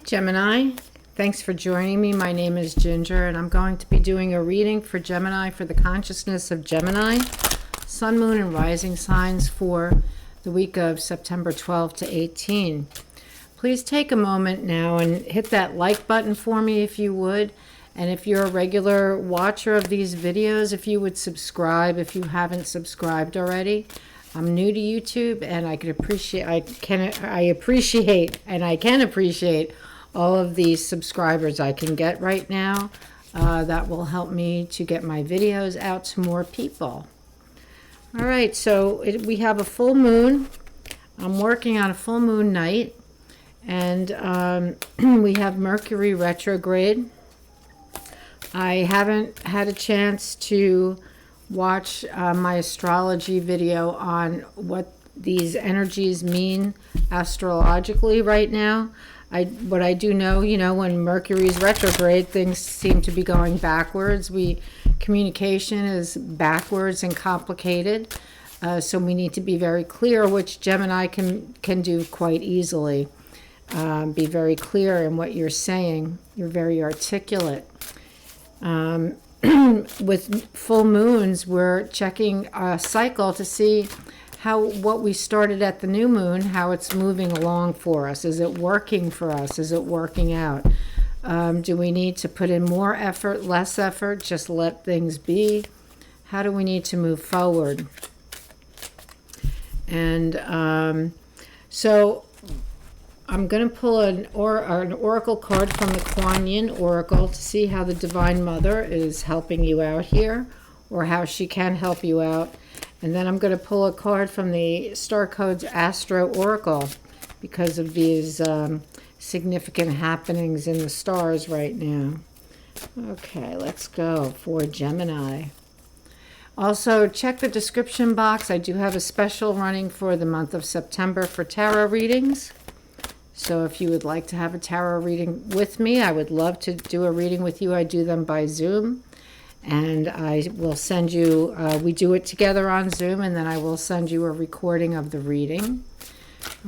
Gemini, thanks for joining me. My name is Ginger, and I'm going to be doing a reading for Gemini for the consciousness of Gemini, Sun, Moon, and Rising signs for the week of September 12 to 18. Please take a moment now and hit that like button for me if you would. And if you're a regular watcher of these videos, if you would subscribe if you haven't subscribed already. I'm new to YouTube, and I can appreciate all of these subscribers I can get right now. That will help me to get my videos out to more people. All right, so we have a full moon. I'm working on a full moon night, and we have Mercury retrograde. I haven't had a chance to watch my astrology video on what these energies mean astrologically right now. What I do know, when Mercury's retrograde, things seem to be going backwards. Communication is backwards and complicated, so we need to be very clear, which Gemini can do quite easily. Be very clear in what you're saying. You're very articulate. With full moons, we're checking a cycle to see what we started at the new moon, how it's moving along for us. Is it working for us? Is it working out? Do we need to put in more effort, less effort, just let things be? How do we need to move forward? And so I'm going to pull an oracle card from the Kuan Yin Oracle to see how the Divine Mother is helping you out here, or how she can help you out. And then I'm going to pull a card from the Star Codes Astro Oracle because of these significant happenings in the stars right now. Okay, let's go for Gemini. Also, check the description box. I do have a special running for the month of September for tarot readings. So if you would like to have a tarot reading with me, I would love to do a reading with you. I do them by Zoom. And I will send you, we do it together on Zoom, and then I will send you a recording of the reading.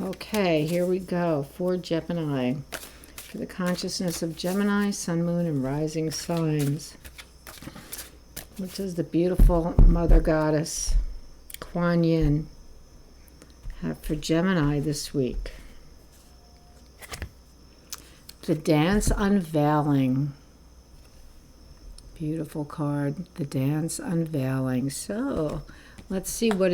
Okay, here we go for Gemini. For the consciousness of Gemini, Sun, Moon, and Rising signs. What does the beautiful Mother Goddess, Kuan Yin, have for Gemini this week? The Dance Unveiling. Beautiful card, the Dance Unveiling. So let's see what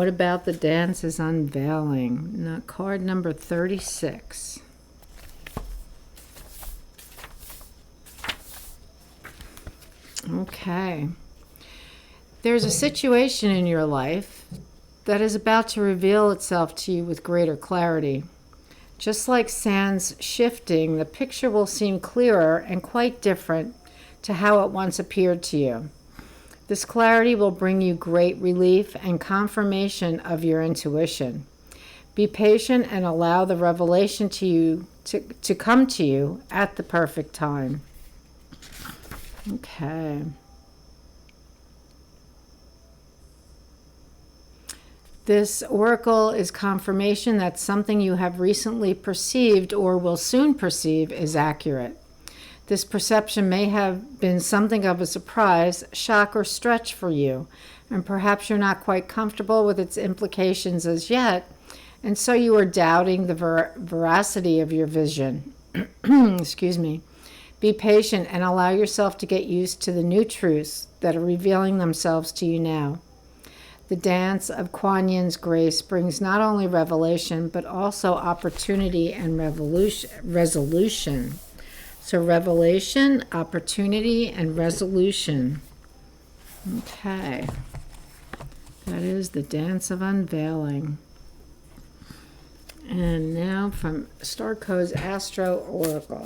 about the dance is unveiling. Now, card number 36. Okay. There's a situation in your life that is about to reveal itself to you with greater clarity. Just like sands shifting, the picture will seem clearer and quite different to how it once appeared to you. This clarity will bring you great relief and confirmation of your intuition. Be patient and allow the revelation to come to you at the perfect time. Okay. This oracle is confirmation that something you have recently perceived or will soon perceive is accurate. This perception may have been something of a surprise, shock, or stretch for you, and perhaps you're not quite comfortable with its implications as yet, and so you are doubting the veracity of your vision. Excuse me. Be patient and allow yourself to get used to the new truths that are revealing themselves to you now. The dance of Kuan Yin's grace brings not only revelation, but also opportunity and resolution. So revelation, opportunity, and resolution. Okay. That is the Dance of Unveiling. And now from Star Codes Astro Oracle.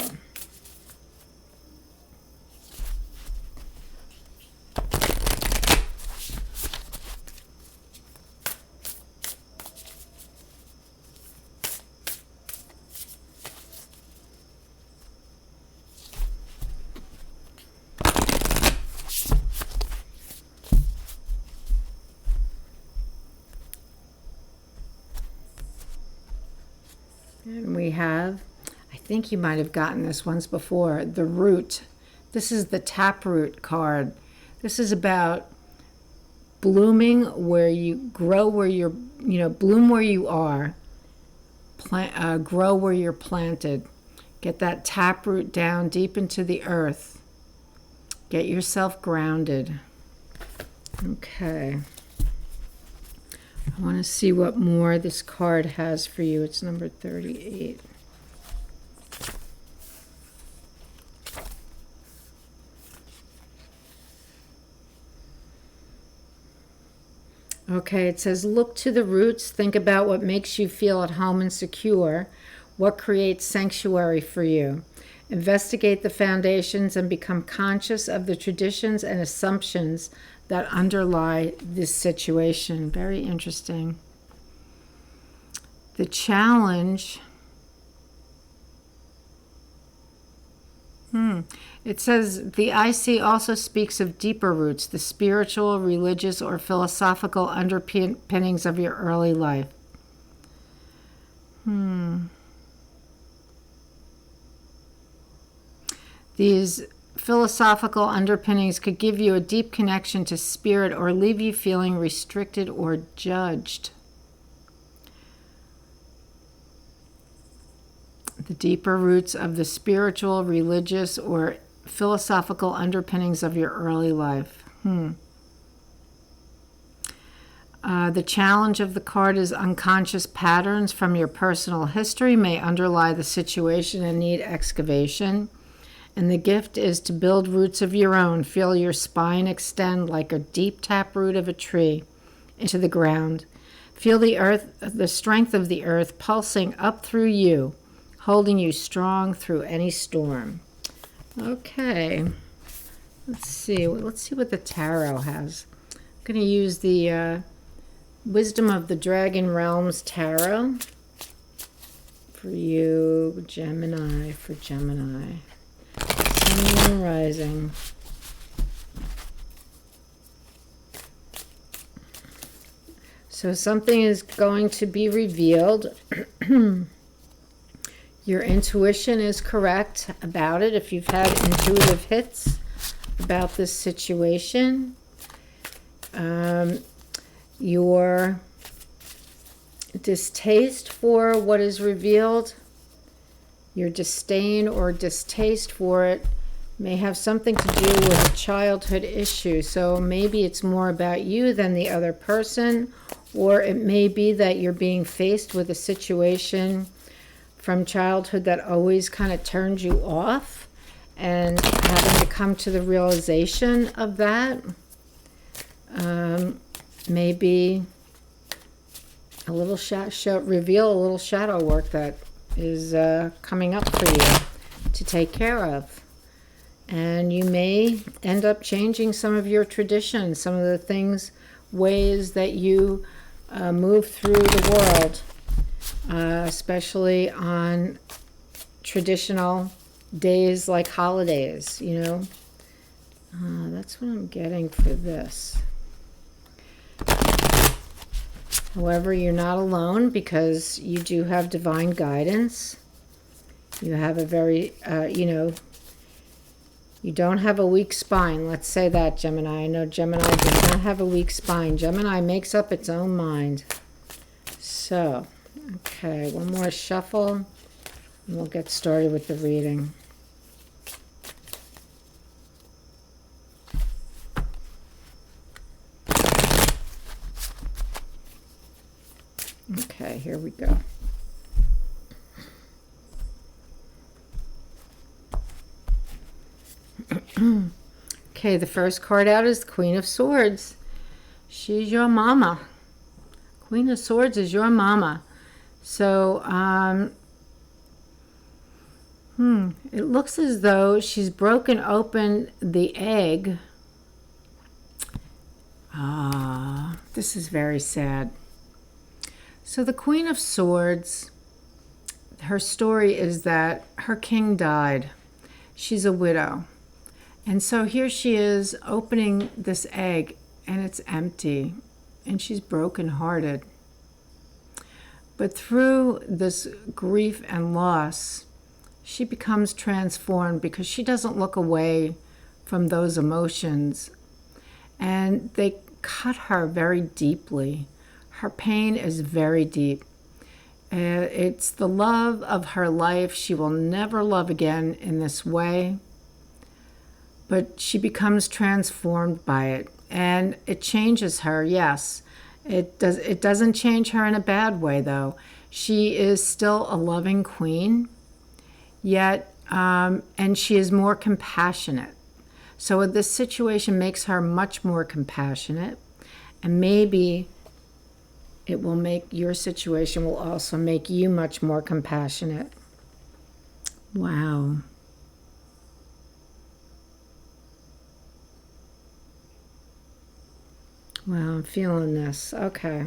And we have I think you might have gotten this once before. The root. This is the taproot card. This is about blooming where you grow, where you're, bloom where you are, grow where you're planted. Get that taproot down deep into the earth. Get yourself grounded. Okay. I want to see what more this card has for you. It's number 38. Okay, it says, look to the roots, think about what makes you feel at home and secure, what creates sanctuary for you. Investigate the foundations and become conscious of the traditions and assumptions that underlie this situation. Very interesting. The challenge. It says the IC also speaks of deeper roots, the spiritual, religious, or philosophical underpinnings of your early life. These philosophical underpinnings could give you a deep connection to spirit or leave you feeling restricted or judged. The deeper roots of the spiritual, religious, or philosophical underpinnings of your early life. The challenge of the card is unconscious patterns from your personal history may underlie the situation and need excavation. And the gift is to build roots of your own. Feel your spine extend like a deep taproot of a tree into the ground. Feel the earth, the strength of the earth pulsing up through you, holding you strong through any storm. Okay, let's see what the tarot has. I'm going to use the Wisdom of the Dragon Realms Tarot for you, Gemini, for Gemini. Sun and Rising. So something is going to be revealed. Your intuition is correct about it. If you've had intuitive hits about this situation, your distaste for what is revealed, your disdain or distaste for it may have something to do with a childhood issue. So maybe it's more about you than the other person, or it may be that you're being faced with a situation from childhood that always kind of turned you off, and having to come to the realization of that. Maybe a little reveal a little shadow work that is coming up for you to take care of. And you may end up changing some of your traditions, some of the things, ways that you move through the world, especially on traditional days like holidays, That's what I'm getting for this. However, you're not alone because you do have divine guidance. You have a very, you don't have a weak spine. Let's say that, Gemini. I know Gemini does not have a weak spine. Gemini makes up its own mind. So, okay, one more shuffle, and we'll get started with the reading. Okay, here we go. Okay, the first card out is the Queen of Swords. She's your mama. Queen of Swords is your mama. So, it looks as though she's broken open the egg. This is very sad. So the Queen of Swords, her story is that her king died. She's a widow. And so here she is opening this egg, and it's empty, and she's brokenhearted. But through this grief and loss, she becomes transformed because she doesn't look away from those emotions. And they cut her very deeply. Her pain is very deep. It's the love of her life. She will never love again in this way. But she becomes transformed by it. And it changes her, yes. It doesn't change her in a bad way, though. She is still a loving queen, yet, and she is more compassionate. So this situation makes her much more compassionate, and maybe it will make your situation will also make you much more compassionate. Wow. Wow, I'm feeling this. Okay.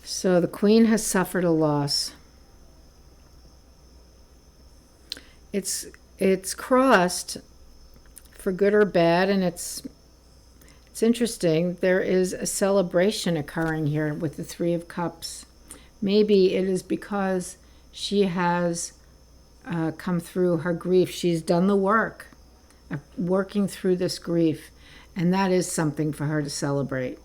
So the queen has suffered a loss. It's crossed for good or bad, and it's interesting. There is a celebration occurring here with the Three of Cups. Maybe it is because she has come through her grief. She's done the work of working through this grief, and that is something for her to celebrate.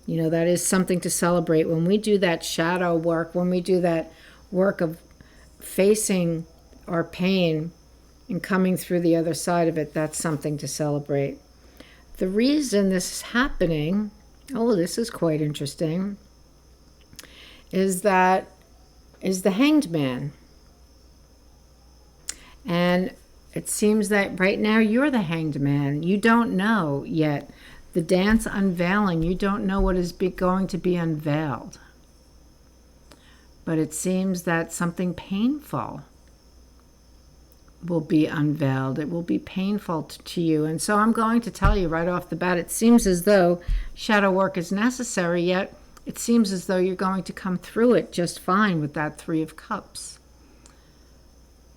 You know, that is something to celebrate. When we do that shadow work, when we do that work of facing our pain and coming through the other side of it, that's something to celebrate. The reason this is happening, oh, this is quite interesting, is the Hanged Man. And it seems that right now you're the Hanged Man. You don't know yet. The dance unveiling, you don't know what is going to be unveiled. But it seems that something painful will be unveiled. It will be painful to you. And so I'm going to tell you right off the bat, it seems as though shadow work is necessary, yet it seems as though you're going to come through it just fine with that Three of Cups.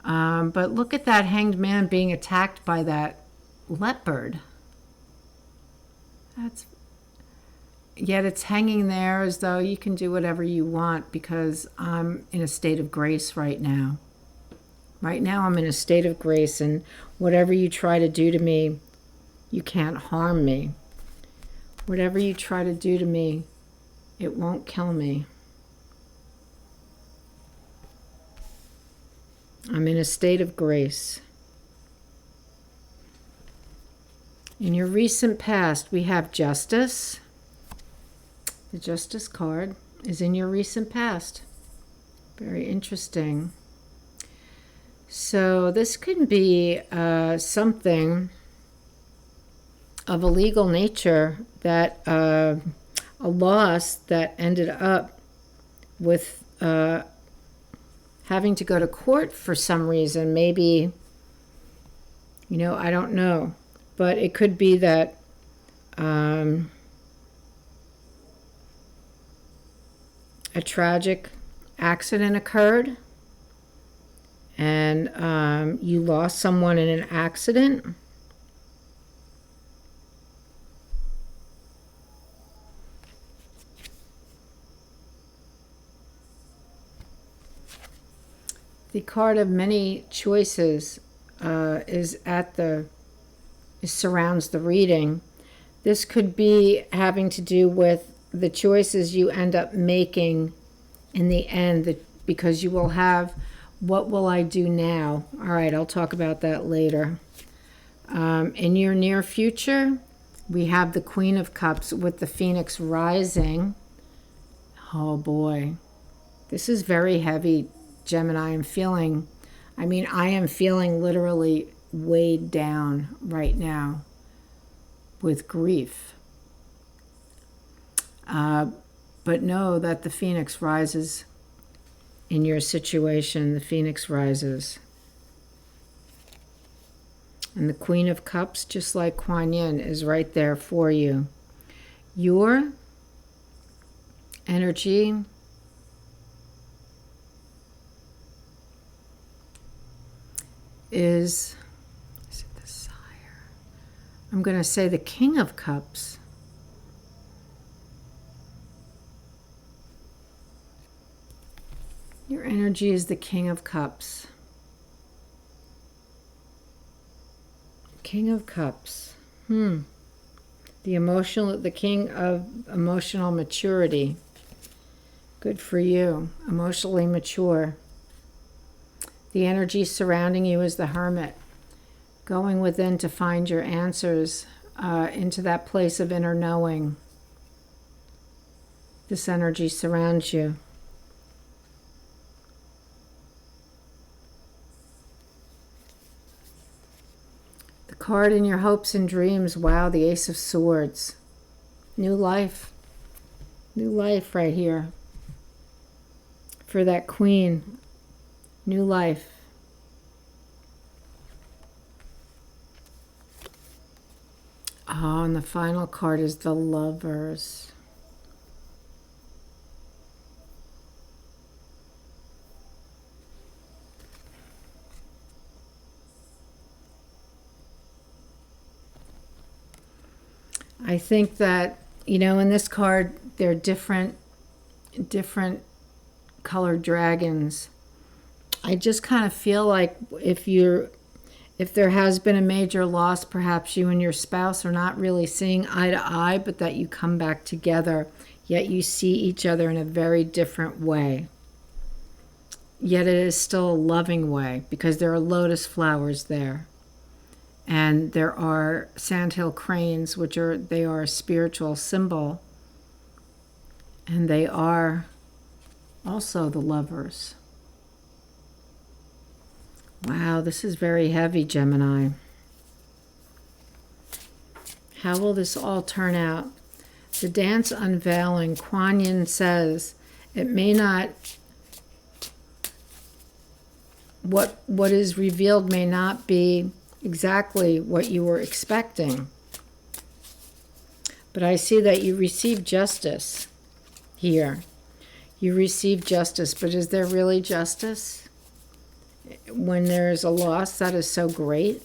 But look at that Hanged Man being attacked by that leopard. Yet it's hanging there as though you can do whatever you want because I'm in a state of grace right now. Right now I'm in a state of grace, and whatever you try to do to me, you can't harm me. Whatever you try to do to me, it won't kill me. I'm in a state of grace. In your recent past, we have Justice. The Justice card is in your recent past. Very interesting. So this could be something of a legal nature, that a loss that ended up with having to go to court for some reason. Maybe, I don't know. But it could be that a tragic accident occurred, and you lost someone in an accident. The card of many choices surrounds the reading. This could be having to do with the choices you end up making in the end, because you will have, what will I do now? All right, I'll talk about that later. In your near future, we have the Queen of Cups with the Phoenix rising. Oh boy, this is very heavy, Gemini. I am feeling literally weighed down right now with grief. But know that the Phoenix rises in your situation. The Phoenix rises. And the Queen of Cups, just like Kuan Yin, is right there for you. Your energy is it the Sire? I'm going to say the King of Cups. Your energy is the King of Cups. King of Cups. The King of emotional maturity. Good for you. Emotionally mature. The energy surrounding you is the Hermit. Going within to find your answers, into that place of inner knowing. This energy surrounds you. The card in your hopes and dreams, wow, the Ace of Swords. New life. New life right here. For that Queen. New life. Oh, and the final card is the Lovers. I think that, in this card, there are different colored dragons. I just kind of feel like if there has been a major loss, perhaps you and your spouse are not really seeing eye to eye, but that you come back together, yet you see each other in a very different way. Yet it is still a loving way, because there are lotus flowers there. And there are sandhill cranes, they are a spiritual symbol. And they are also the Lovers. Wow, this is very heavy, Gemini. How will this all turn out? The dance Unveiling, Kuan Yin says, it may not, what is revealed may not be exactly what you were expecting. But I see that you receive justice here. You receive justice, but is there really justice? When there's a loss that is so great?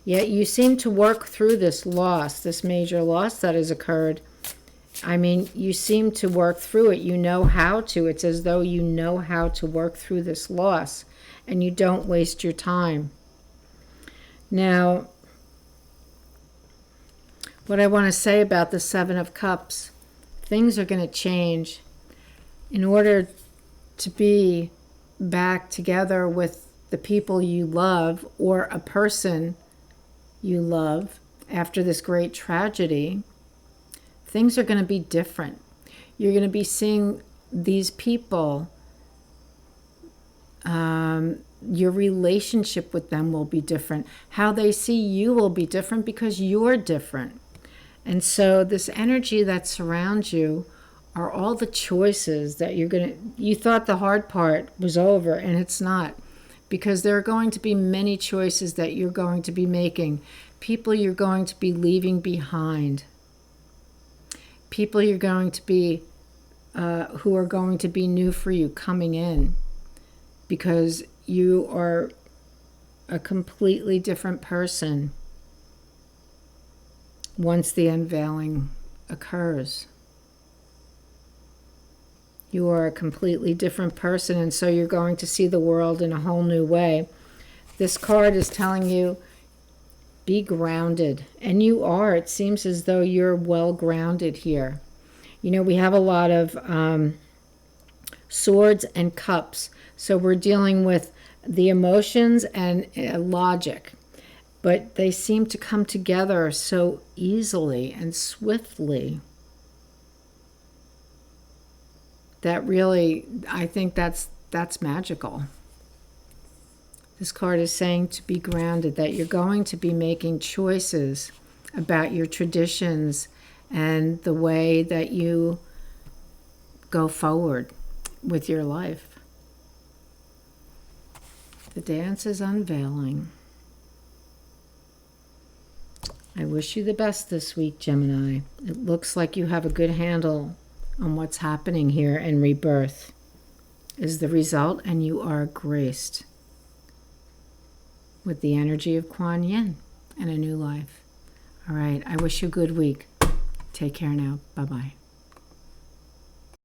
Yet you seem to work through this loss, this major loss that has occurred. I mean, you seem to work through it. You know how to. It's as though you know how to work through this loss, and you don't waste your time. Now, what I want to say about the Seven of Cups, things are going to change. In order to be back together with the people you love, or a person you love, after this great tragedy, things are going to be different. You're going to be seeing these people, your relationship with them will be different. How they see you will be different because you're different. And so this energy that surrounds you are all the choices that you thought the hard part was over, and it's not. Because there are going to be many choices that you're going to be making. People you're going to be leaving behind. People you're going to be, who are going to be new for you coming in. Because you are a completely different person once the unveiling occurs. You are a completely different person, and so you're going to see the world in a whole new way. This card is telling you, be grounded. And you are. It seems as though you're well grounded here. We have a lot of swords and cups. So we're dealing with the emotions and logic. But they seem to come together so easily and swiftly that really, I think that's magical. This card is saying to be grounded, that you're going to be making choices about your traditions and the way that you go forward with your life. The dance is unveiling. I wish you the best this week, Gemini. It looks like you have a good handle on what's happening here, and rebirth is the result, and you are graced with the energy of Kuan Yin and a new life. All right, I wish you a good week. Take care now. Bye-bye.